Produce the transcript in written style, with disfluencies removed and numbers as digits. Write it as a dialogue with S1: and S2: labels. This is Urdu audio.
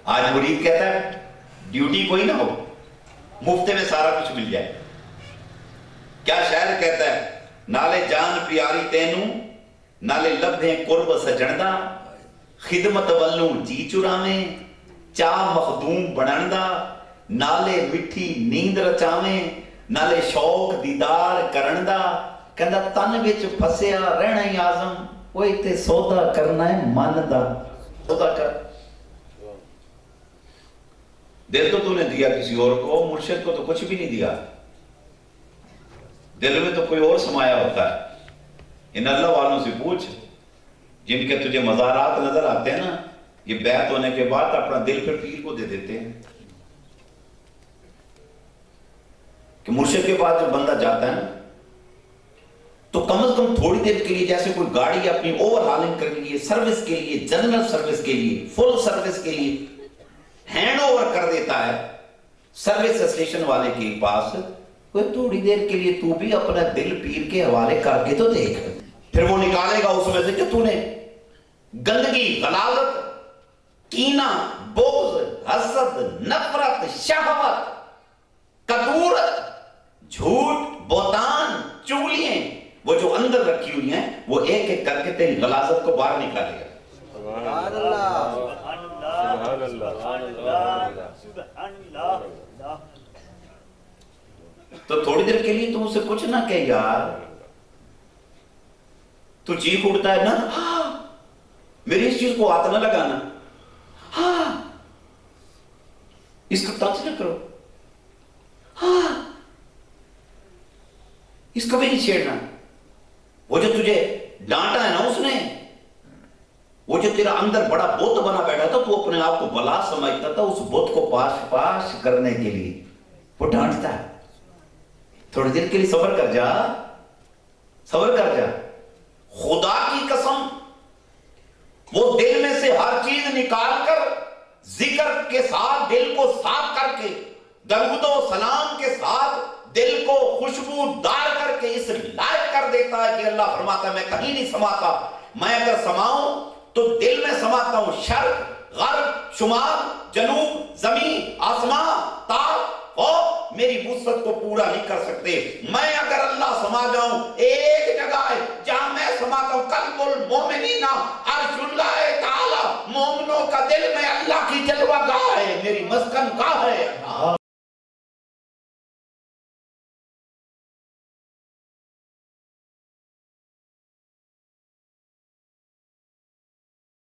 S1: آج مرید کہتا ہے ڈیوٹی کوئی نہ ہو، مفتے میں سارا کچھ مل جائے. کیا شاعر کہتا ہے، نالے جان پیاری تینوں، نالے لبھیں قرب سجندہ، خدمت ولوں جی چراویں، چاہ مخدوم بنندہ، نالے مٹھی نیند رچاویں، نالے شوق دیدار کرندہ. کہندہ تن وچ پھسیا رہنا ہی آزم، وہ تے سودا کرنا ہے من دا. سودا کر، دل تو نے دیا کسی اور کو، مرشد کو تو کچھ بھی نہیں دیا. دل میں تو کوئی اور سمایا ہوتا ہے. ان اللہ والوں سے پوچھ جن کے تجھے مزارات نظر آتے ہیں نا، یہ بیعت ہونے کے بعد اپنا دل پھر پیر کو دے دیتے ہیں. کہ مرشد کے بعد جب بندہ جاتا ہے نا تو کم از کم تھوڑی دیر کے لیے، جیسے کوئی گاڑی اپنی اوور ہالنگ کرنے کے لیے، سروس کے لیے، جنرل سروس کے لیے، فل سروس کے لیے ہینڈ اوور کر دیتا ہے سروس اسٹیشن والے کے پاس، وہ تھوڑی دیر کے لیے تو بھی اپنا دل پیر کے حوالے کر کے تو دیکھ. پھر وہ نکالے گا اس میں سے کہ تو نے گندگی، غلاظت، کینہ، بغض، حسد، نفرت، شہوت، کدورت، جھوٹ، بہتان، چغلیاں، وہ جو اندر رکھی ہوئی ہیں وہ ایک ایک کر کے تیری غلاظت کو باہر نکالے گا.
S2: سبحان اللہ، سبحان اللہ، سبحان اللہ.
S1: تو تھوڑی دیر کے لیے تم اسے کچھ نہ کہ یار، تو چیخ اٹھتا ہے نا، ہاں میری اس چیز کو ہاتھ نہ لگانا، ہاں اس کا ٹچ نہ کرو، ہاں اس کا بھی نہیں چھیڑنا. وہ جو تجھے ڈانٹا ہے نا اس نے، وہ جو تیرا اندر بڑا بت بنا بیٹھا تھا، تو اپنے آپ کو بلا سمجھتا تھا، اس بت کو پاش کرنے کے لیے وہ ڈانٹتا ہے. تھوڑی دیر کے لیے صبر کر جا، صبر کر جا. خدا کی قسم وہ دل میں سے ہر چیز نکال کر ذکر کے ساتھ دل کو صاف کر کے، درود و سلام کے ساتھ دل کو خوشبودار کر کے اس لائق کر دیتا ہے کہ اللہ فرماتا ہے میں کہیں نہیں سماتا، میں اگر سماؤں تو دل میں سماتا ہوں. شرق، غرب، شمال، جنوب، زمین، آسمان، تاب، فوق میری وسعت کو پورا نہیں کر سکتے. میں اگر اللہ سما جاؤں، ایک جگہ ہے جہاں میں سماتا ہوں، قلب المومنین عرش اللہ تعالی، مومنوں کا دل میں اللہ کی جلوہ گاہ ہے، میری مسکن گاہ ہے.